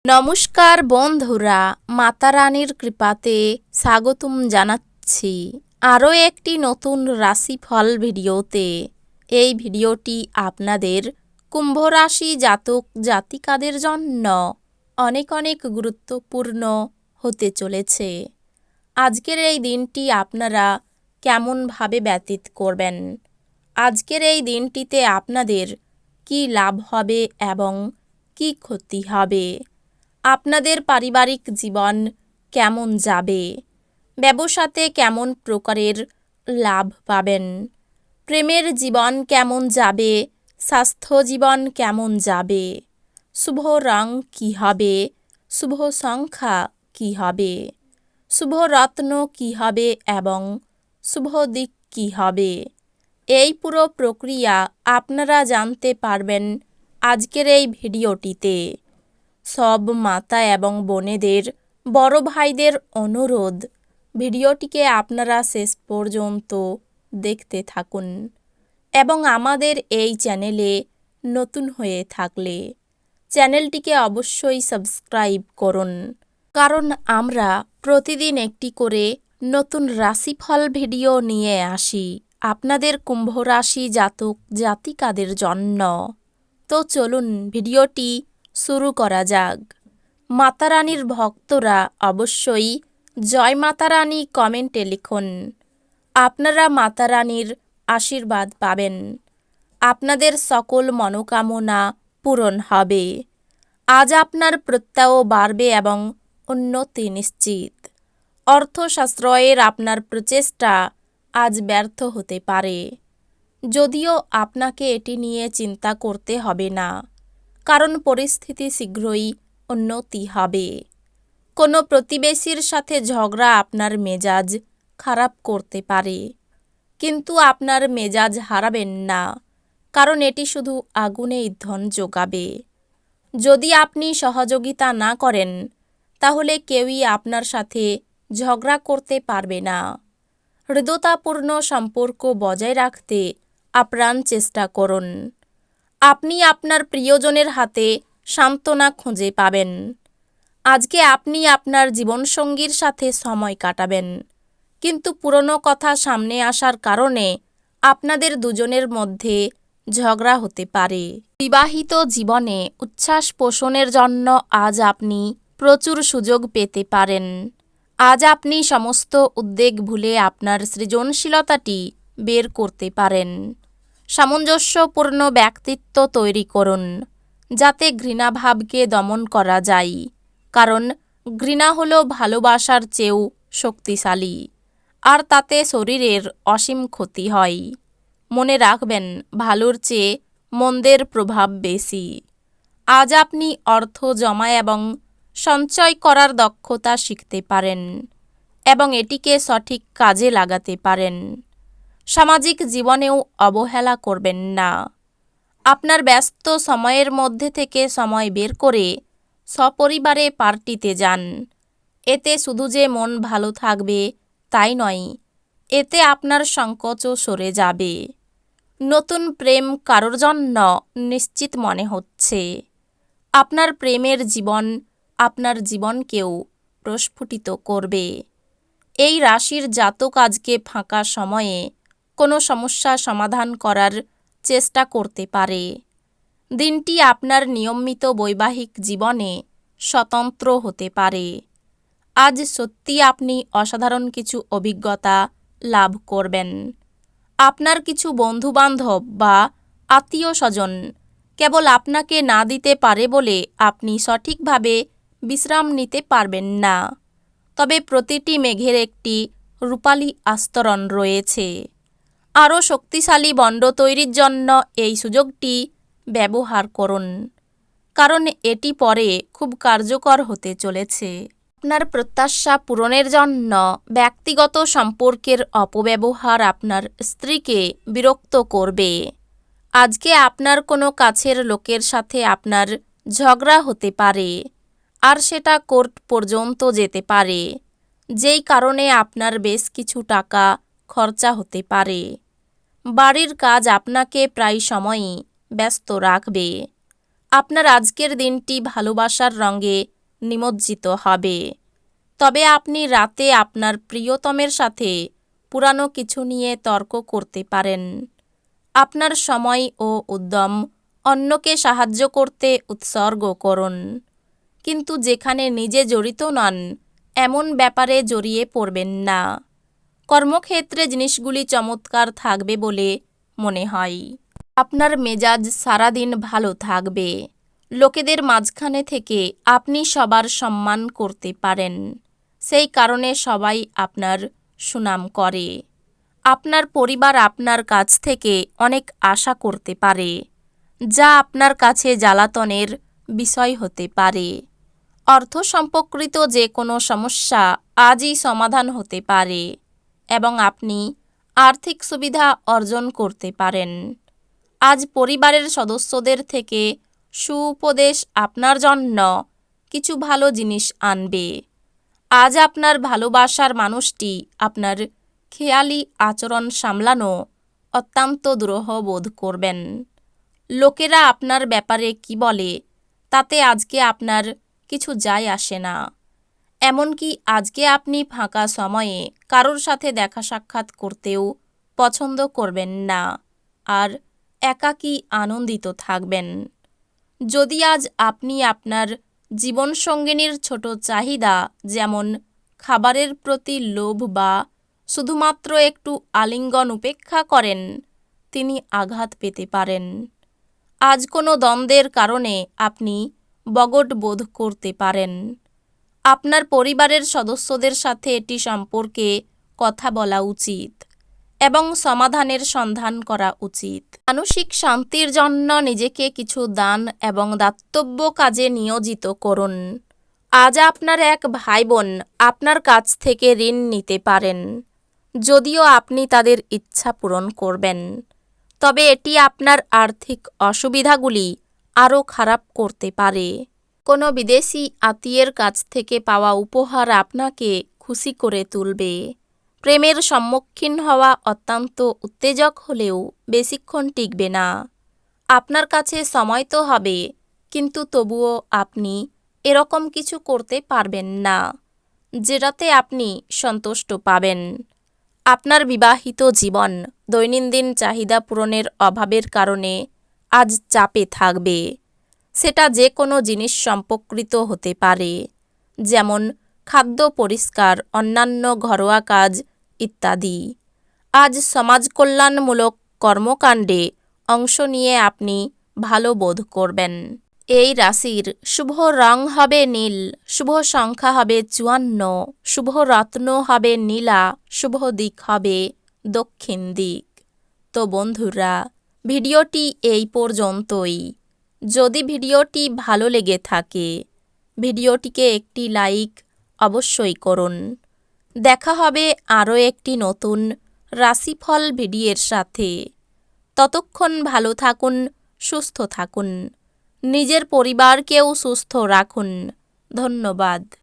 নমস্কার বন্ধুরা, মাতা রানীর কৃপাতে স্বাগতম জানাচ্ছি আরও একটি নতুন রাশিফল ভিডিওতে। এই ভিডিওটি আপনাদের কুম্ভ রাশি জাতক জাতিকাদের জন্য অনেক অনেক গুরুত্বপূর্ণ হতে চলেছে। আজকের এই দিনটি আপনারা কেমনভাবে ব্যতীত করবেন, আজকের এই দিনটিতে আপনাদের কি লাভ হবে এবং কি ক্ষতি হবে, আপনাদের পারিবারিক জীবন কেমন যাবে, ব্যবসাতে কেমন প্রকারের লাভ পাবেন, প্রেমের জীবন কেমন যাবে, স্বাস্থ্য জীবন কেমন যাবে, শুভ রং কী হবে, শুভ সংখ্যা কী হবে, শুভ রত্ন কী হবে এবং শুভ দিক কী হবে, এই পুরো প্রক্রিয়া আপনারা জানতে পারবেন আজকের এই ভিডিওটিতে। সব মাতা এবং বোনেদের, বড় ভাইদের অনুরোধ, ভিডিওটিকে আপনারা শেষ পর্যন্ত দেখতে থাকুন এবং আমাদের এই চ্যানেলে নতুন হয়ে থাকলে চ্যানেলটিকে অবশ্যই সাবস্ক্রাইব করুন, কারণ আমরা প্রতিদিন একটি করে নতুন রাশিফল ভিডিও নিয়ে আসি আপনাদের কুম্ভ রাশি জাতক জাতিকাদের জন্য। তো চলুন ভিডিওটি শুরু করা যাক। মাতা রানীর ভক্তরা অবশ্যই জয় মাতা রানী কমেন্টে লিখুন। আপনারা মাতা রানীর আশীর্বাদ পাবেন, আপনাদের সকল মনোকামনা পূরণ হবে। আজ আপনার প্রত্যয় বাড়বে এবং উন্নতি নিশ্চিত। অর্থশাস্ত্রের আপনার প্রচেষ্টা আজ ব্যর্থ হতে পারে, যদিও আপনাকে এটি নিয়ে চিন্তা করতে হবে না, কারণ পরিস্থিতি শীঘ্রই উন্নতি হবে। কোনো প্রতিবেশীর সাথে ঝগড়া আপনার মেজাজ খারাপ করতে পারে, কিন্তু আপনার মেজাজ হারাবেন না, কারণ এটি শুধু আগুনে ইন্ধন যোগাবে। যদি আপনি সহযোগিতা না করেন, তাহলে কেউই আপনার সাথে ঝগড়া করতে পারবে না। হৃদ্যতাপূর্ণ সম্পর্ক বজায় রাখতে আপ্রাণ চেষ্টা করুন। আপনি আপনার প্রিয়জনের হাতে সান্ত্বনা খুঁজে পাবেন। আজকে আপনি আপনার জীবনসঙ্গীর সাথে সময় কাটাবেন, কিন্তু পুরনো কথা সামনে আসার কারণে আপনাদের দুজনের মধ্যে ঝগড়া হতে পারে। বিবাহিত জীবনে উচ্ছ্বাস পোষণের জন্য আজ আপনি প্রচুর সুযোগ পেতে পারেন। আজ আপনি সমস্ত উদ্বেগ ভুলে আপনার সৃজনশীলতাটি বের করতে পারেন। সামঞ্জস্যপূর্ণ ব্যক্তিত্ব তৈরি করুন, যাতে ঘৃণাভাবকে দমন করা যায়, কারণ ঘৃণা হলো ভালোবাসার চেয়েও শক্তিশালী, আর তাতে শরীরের অসীম ক্ষতি হয়। মনে রাখবেন, ভালোর চেয়ে মন্দের প্রভাব বেশি। আজ আপনি অর্থ জমা এবং সঞ্চয় করার দক্ষতা শিখতে পারেন এবং এটিকে সঠিক কাজে লাগাতে পারেন। সামাজিক জীবনেও অবহেলা করবেন না। আপনার ব্যস্ত সময়ের মধ্যে থেকে সময় বের করে সপরিবারে পার্টিতে যান। এতে শুধু যে মন ভালো থাকবে তাই নয়, এতে আপনার সংকোচও সরে যাবে। নতুন প্রেম কারোর জন্য নিশ্চিত মনে হচ্ছে। আপনার প্রেমের জীবন আপনার জীবনকেও প্রস্ফুটিত করবে। এই রাশির জাতক আজকে ফাঁকা সময়ে কোনো সমস্যা সমাধান করার চেষ্টা করতে পারে। দিনটি আপনার নিয়মিত বৈবাহিক জীবনে স্বতন্ত্র হতে পারে। আজ সত্যি আপনি অসাধারণ কিছু অভিজ্ঞতা লাভ করবেন। আপনার কিছু বন্ধুবান্ধব বা আত্মীয় স্বজন কেবল আপনাকে না দিতে পারে বলে আপনি সঠিকভাবে বিশ্রাম নিতে পারবেন না। তবে প্রতিটি মেঘের একটি রূপালী আস্তরণ রয়েছে। আরও শক্তিশালী বন্ড তৈরির জন্য এই সুযোগটি ব্যবহার করুন, কারণ এটি পরে খুব কার্যকর হতে চলেছে। আপনার প্রত্যাশা পূরণের জন্য ব্যক্তিগত সম্পর্কের অপব্যবহার আপনার স্ত্রীকে বিরক্ত করবে। আজকে আপনার কোনো কাছের লোকের সাথে আপনার ঝগড়া হতে পারে, আর সেটা কোর্ট পর্যন্ত যেতে পারে, যেই কারণে আপনার বেশ কিছু টাকা খরচা হতে পারে। বাড়ির কাজ আপনাকে প্রায় সময়ই ব্যস্ত রাখবে। আপনার আজকের দিনটি ভালোবাসার রঙে নিমজ্জিত হবে। তবে আপনি রাতে আপনার প্রিয়তমের সাথে পুরানো কিছু নিয়ে তর্ক করতে পারেন। আপনার সময় ও উদ্যম অন্যকে সাহায্য করতে উৎসর্গ করুন, কিন্তু যেখানে নিজে জড়িত নন এমন ব্যাপারে জড়িয়ে পড়বেন না। কর্মক্ষেত্রে জিনিসগুলি চমৎকার থাকবে বলে মনে হয়। আপনার মেজাজ সারাদিন ভালো থাকবে। লোকেদের মাঝখানে থেকে আপনি সবার সম্মান করতে পারেন, সেই কারণে সবাই আপনার সুনাম করে। আপনার পরিবার আপনার কাছ থেকে অনেক আশা করতে পারে, যা আপনার কাছে জ্বালাতনের বিষয় হতে পারে। অর্থ সম্পর্কিত যে কোনো সমস্যা আজই সমাধান হতে পারে এবং আপনি আর্থিক সুবিধা অর্জন করতে পারেন। আজ পরিবারের সদস্যদের থেকে সুউপদেশ আপনার জন্য কিছু ভালো জিনিস আনবে। আজ আপনার ভালোবাসার মানুষটি আপনার খেয়ালি আচরণ সামলানো অত্যন্ত দুরূহ বোধ করবেন। লোকেরা আপনার ব্যাপারে কি বলে তাতে আজকে আপনার কিছু যায় আসে না। এমনকি আজকে আপনি ফাঁকা সময়ে কারোর সাথে দেখা সাক্ষাৎ করতেও পছন্দ করবেন না আর একাকী আনন্দিত থাকবেন। যদি আজ আপনি আপনার জীবনসঙ্গিনীর ছোট চাহিদা যেমন খাবারের প্রতি লোভ বা শুধুমাত্র একটু আলিঙ্গন উপেক্ষা করেন, তিনি আঘাত পেতে পারেন। আজ কোনো দ্বন্দ্বের কারণে আপনি বগট বোধ করতে পারেন। আপনার পরিবারের সদস্যদের সাথে এটি সম্পর্কে কথা বলা উচিত এবং সমাধানের সন্ধান করা উচিত। মানসিক শান্তির জন্য নিজেকে কিছু দান এবং দাতব্য কাজে নিয়োজিত করুন। আজ আপনার এক ভাই বোন আপনার কাছ থেকে ঋণ নিতে পারেন। যদিও আপনি তাদের ইচ্ছা পূরণ করবেন, তবে এটি আপনার আর্থিক অসুবিধাগুলি আরও খারাপ করতে পারে। কোনো বিদেশি আত্মীয়ের কাছ থেকে পাওয়া উপহার আপনাকে খুশি করে তুলবে। প্রেমের সম্মুখীন হওয়া অত্যন্ত উত্তেজক হলেও বেশিক্ষণ টিকবে না। আপনার কাছে সময় তো হবে, কিন্তু তবুও আপনি এরকম কিছু করতে পারবেন না যেটাতে আপনি সন্তুষ্ট পাবেন। আপনার বিবাহিত জীবন দৈনন্দিন চাহিদা পূরণের অভাবের কারণে আজ চাপে থাকবে। সেটা যে কোনো জিনিস সম্পর্কিত হতে পারে, যেমন খাদ্য, পরিষ্কার, অন্যান্য ঘরোয়া কাজ ইত্যাদি। আজ সমাজকল্যাণমূলক কর্মকাণ্ডে অংশ নিয়ে আপনি ভালো বোধ করবেন। এই রাশির শুভ রং হবে নীল, শুভ সংখ্যা হবে 54, শুভ রত্ন হবে নীলা, শুভ দিক হবে দক্ষিণ দিক। তো বন্ধুরা, ভিডিওটি এই পর্যন্তই। যদি ভিডিওটি ভালো লেগে থাকে ভিডিওটিকে একটি লাইক অবশ্যই করুন। দেখা হবে আরও একটি নতুন রাশিফল ভিডিওর সাথে। ততক্ষণ ভালো থাকুন, সুস্থ থাকুন, নিজের পরিবারকেও সুস্থ রাখুন। ধন্যবাদ।